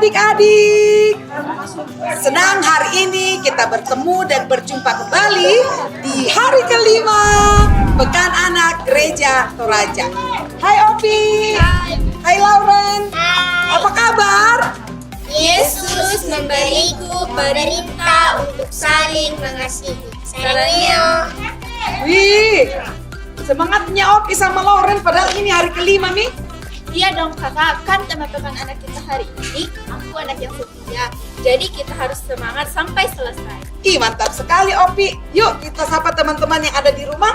adik-adik. Senang hari ini kita bertemu dan berjumpa kembali di hari kelima Pekan Anak Gereja Toraja. Hai Opi. Hai Lauren. Apa kabar? Yesus memberiku perintah untuk saling mengasihi. Salamnya. Wih, semangatnya Opi sama Lauren padahal ini hari kelima nih. Iya dong kakak, kan tema pekan anak kita hari ini, aku anak yang setia. Jadi kita harus semangat sampai selesai. Ih, mantap sekali Opi. Yuk kita sapa teman-teman yang ada di rumah.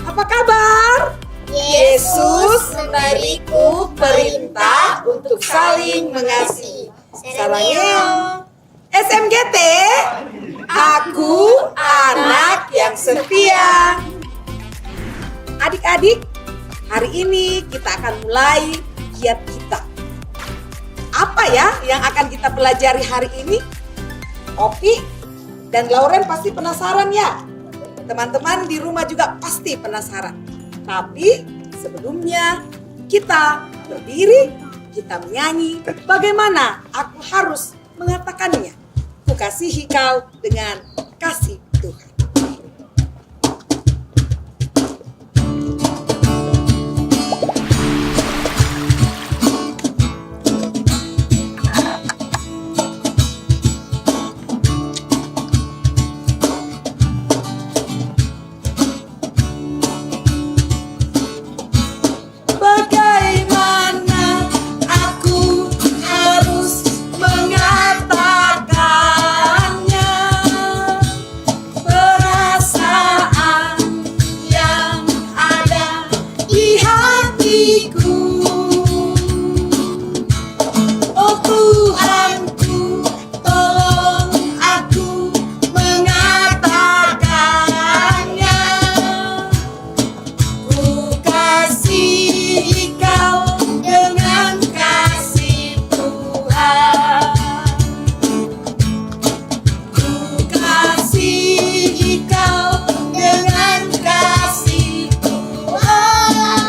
Apa kabar? Yesus memberiku perintah untuk saling mengasihi. Salamnya. SMGT, aku anak yang setia. Adik-adik, hari ini kita akan mulai giat kita. Apa ya yang akan kita pelajari hari ini? Opi dan Lauren pasti penasaran ya. Teman-teman di rumah juga pasti penasaran. Tapi sebelumnya kita berdiri, kita menyanyi. Bagaimana aku harus mengatakannya? Ku kasihi kau dengan kasih Tuhan. Bagaimana aku harus mengatakannya? Perasaan yang ada di hatiku. Oh Tuhanku, tolong aku mengatakannya. Ku kasihi kau dengan kasih Tuhan. Ku kasihi kau dengan kasih Tuhan.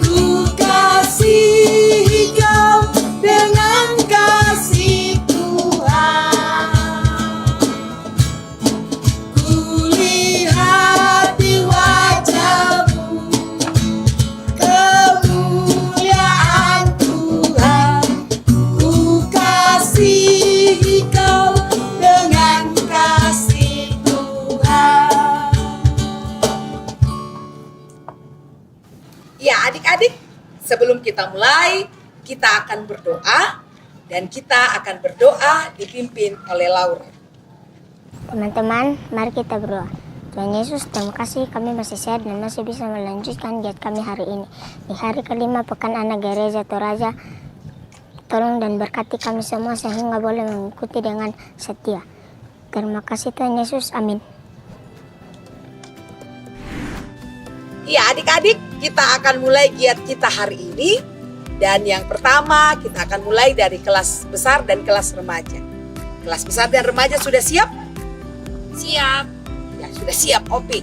Ku kasihi kau dengan kasih Tuhan. Ku lihat di wajahmu kemuliaan Tuhan. Ku kasihi kau dengan kasih Tuhan. Ya adik-adik, sebelum kita mulai, kita akan berdoa. Dan kita akan berdoa dipimpin oleh Laura. Teman-teman, mari kita berdoa. Tuhan Yesus, terima kasih kami masih sehat dan masih bisa melanjutkan giat kami hari ini. Di hari kelima Pekan Anak Gereja Toraja, tolong dan berkati kami semua sehingga boleh mengikuti dengan setia. Terima kasih Tuhan Yesus, amin. Ya adik-adik, kita akan mulai giat kita hari ini. Dan yang pertama kita akan mulai dari kelas besar dan kelas remaja. Kelas besar dan remaja sudah siap? Siap. Ya sudah siap Opi.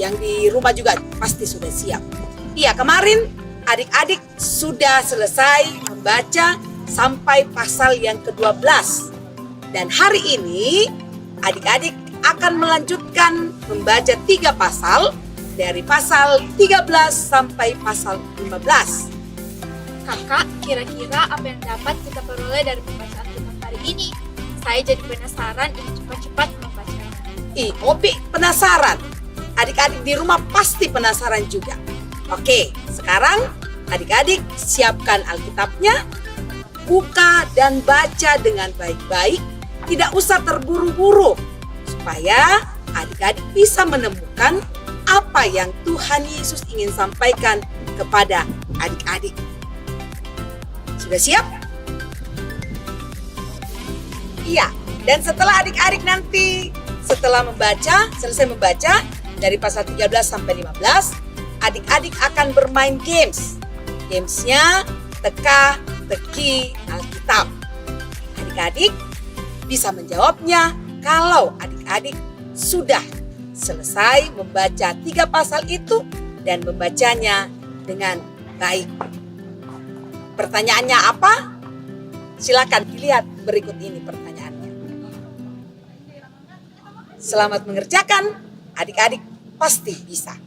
Yang di rumah juga pasti sudah siap. Iya, kemarin adik-adik sudah selesai membaca sampai pasal yang ke-12. Dan hari ini adik-adik akan melanjutkan membaca 3 pasal dari pasal 13 sampai pasal 15. Kakak, kira-kira apa yang dapat kita peroleh dari pembacaan kita hari ini? Saya jadi penasaran ingin cepat-cepat membacanya. Ih, Opi penasaran. Adik-adik di rumah pasti penasaran juga. Oke, sekarang adik-adik siapkan Alkitabnya, buka dan baca dengan baik-baik. Tidak usah terburu-buru, supaya adik-adik bisa menemukan apa yang Tuhan Yesus ingin sampaikan kepada adik-adik. Sudah siap? Iya, dan setelah adik-adik nanti selesai membaca dari pasal 13 sampai 15, adik-adik akan bermain games. Gamesnya teka-teki Alkitab. Adik-adik bisa menjawabnya kalau adik-adik sudah selesai membaca 3 pasal itu dan membacanya dengan baik. Pertanyaannya apa? Silakan dilihat berikut ini pertanyaannya. Selamat mengerjakan, adik-adik pasti bisa.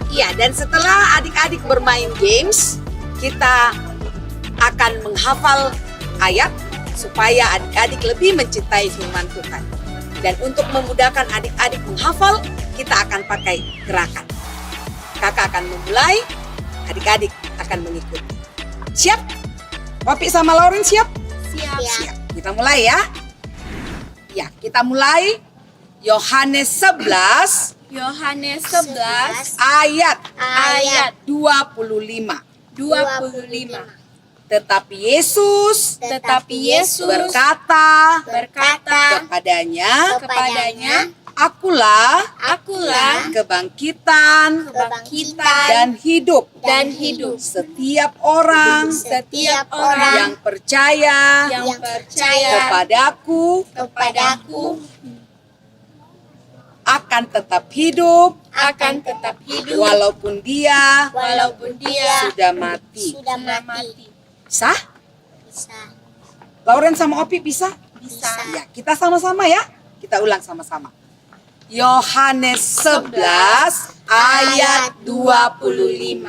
Ya, dan setelah adik-adik bermain games, kita akan menghafal ayat supaya adik-adik lebih mencintai firman Tuhan. Dan untuk memudahkan adik-adik menghafal, kita akan pakai gerakan. Kakak akan memulai, adik-adik akan mengikuti. Siap? Opi sama Lauren siap? Siap. Siap. Kita mulai ya. Ya, kita mulai. Yohanes 11 Yohanes 11 ayat ayat 25. 25. Tetapi Yesus berkata kepadanya, Akulah kebangkitan dan hidup. Setiap orang yang percaya kepadaku akan tetap hidup walaupun dia sudah mati. Bisa? Lauren sama Opi bisa? Bisa. Ya, kita sama-sama ya. Kita ulang sama-sama. Yohanes 11 ayat 25.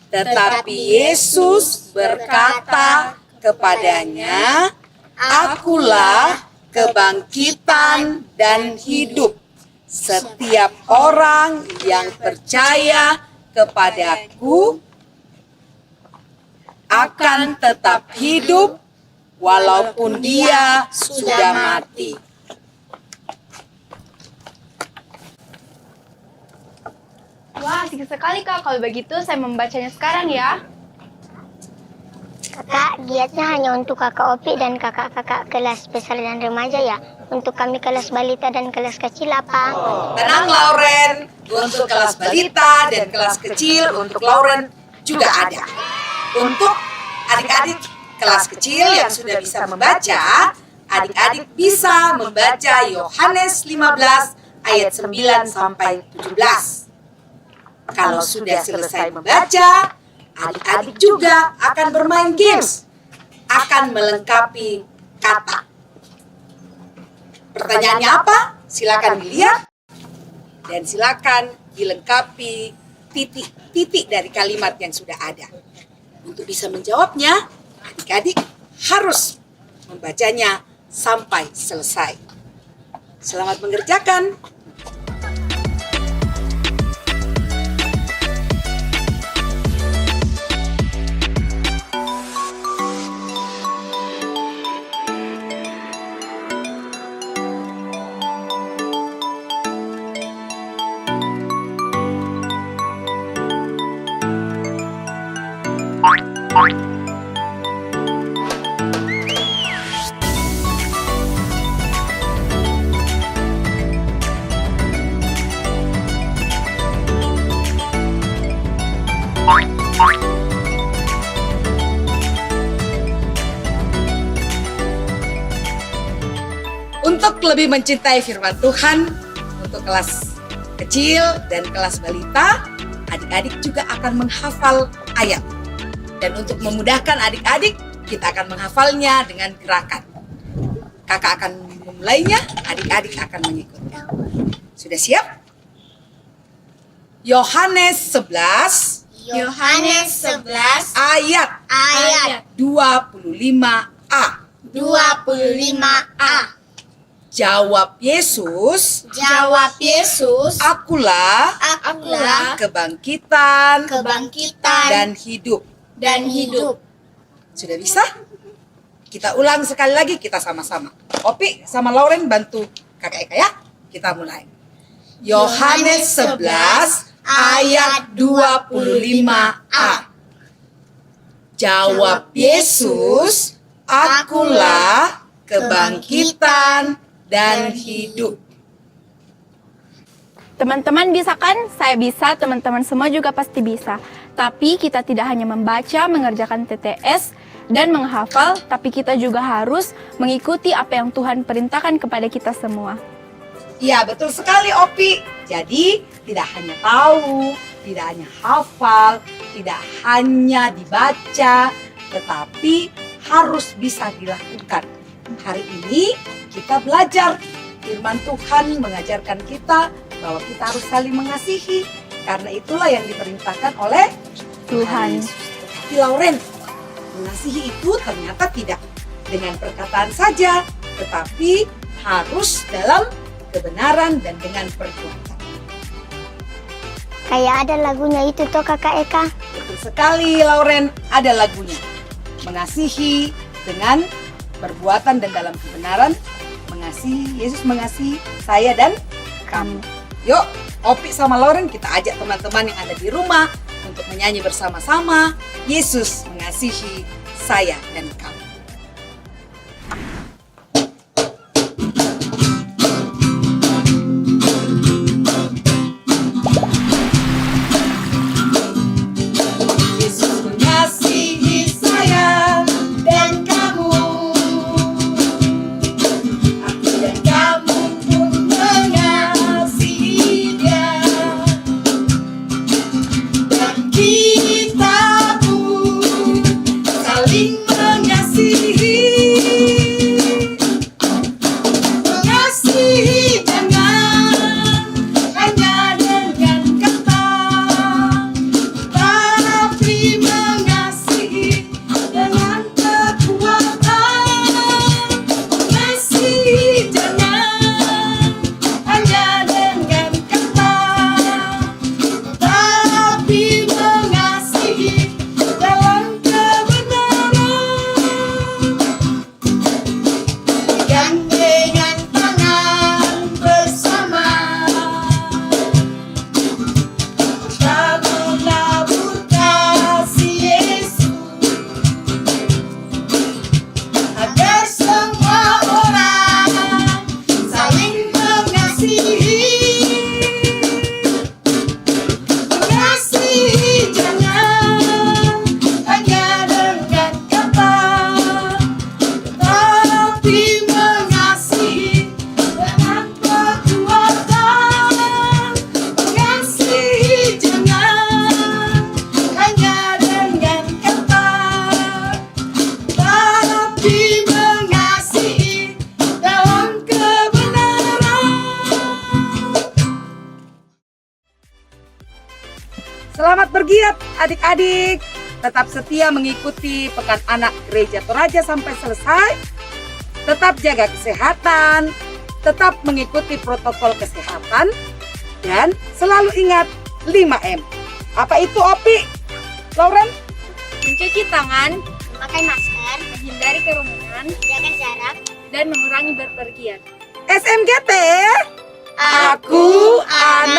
Tetapi Yesus berkata kepadanya, Akulah kebangkitan dan hidup. Setiap orang yang percaya kepadaku akan tetap hidup walaupun dia sudah mati. Wah, asik sekali Kak. Kalau begitu saya membacanya sekarang ya. Kakak, giatnya hanya untuk kakak Opi dan kakak-kakak kelas besar dan remaja ya. Untuk kami kelas balita dan kelas kecil apa? Tenang Lauren, untuk kelas balita dan kelas kecil untuk Lauren juga ada. Untuk adik-adik kelas kecil yang sudah bisa membaca, adik-adik bisa membaca Yohanes 15 ayat 9 sampai 17. Kalau sudah selesai membaca, adik-adik juga akan bermain games, akan melengkapi kata. Pertanyaannya apa? Silakan dilihat dan silakan dilengkapi titik-titik dari kalimat yang sudah ada. Untuk bisa menjawabnya, adik-adik harus membacanya sampai selesai. Selamat mengerjakan. Untuk lebih mencintai firman Tuhan, untuk kelas kecil dan kelas balita, adik-adik juga akan menghafal ayat. Dan untuk memudahkan adik-adik, kita akan menghafalnya dengan gerakan. Kakak akan memulainya, adik-adik akan mengikuti. Sudah siap? Yohanes 11 Yohanes 11 ayat Ayat 25a. 25a. Jawab Yesus, Jawab Yesus, akulah akulah kebangkitan kebangkitan dan hidup. dan hidup. Sudah bisa? Kita ulang sekali lagi, kita sama-sama. Opi sama Lauren bantu Kakak Eka ya. Kita mulai. Yohanes 11 ayat 25a. Jawab Yesus, akulah kebangkitan dan hidup. Teman-teman bisa kan? Saya bisa, teman-teman semua juga pasti bisa. Tapi kita tidak hanya membaca, mengerjakan TTS, dan menghafal, tapi kita juga harus mengikuti apa yang Tuhan perintahkan kepada kita semua. Iya, betul sekali Opi. Jadi, tidak hanya tahu, tidak hanya hafal, tidak hanya dibaca, tetapi harus bisa dilakukan. Hari ini kita belajar. Firman Tuhan mengajarkan kita bahwa kita harus saling mengasihi. Karena itulah yang diperintahkan oleh Tuhan. Tapi Lauren, mengasihi itu ternyata tidak dengan perkataan saja, tetapi harus dalam kebenaran dan dengan perbuatan. Kayak ada lagunya itu toh Kakak Eka. Betul sekali Lauren, ada lagunya. Mengasihi dengan perbuatan dan dalam kebenaran. Mengasihi, Yesus mengasihi saya dan kamu. Yuk, Opi sama Lauren kita ajak teman-teman yang ada di rumah untuk menyanyi bersama-sama. Yesus mengasihi saya dan kamu. Yesus mengasihi saya dan kamu. Aku dan kamu pun mengasihi Dia. Dan kita pun saling mengasihi. Mengasihi jangan hanya dengan kata, tapi mengasihi dengan kekuatan. Mengasihi jangan hanya dengan kata, tapi mengasihi dalam kebenaran. Gandengan tangan bersama, kita menabur kasih Yesus, agar semua orang saling mengasihi. Mengasihi jangan hanya dengan kata, tapi mengasihi dengan kekuatan. Mengasihi jangan hanya dengan kata, tapi mengasihi dalam kebenaran. Selamat bergiat adik-adik. Tetap setia mengikuti Pekan Anak Gereja Toraja sampai selesai. Tetap jaga kesehatan, tetap mengikuti protokol kesehatan, dan selalu ingat 5M. Apa itu Opi? Lauren? Mencuci tangan, Memakai masker, menghindari kerumunan, jaga jarak. dan mengurangi berpergian. SMGT. Aku anak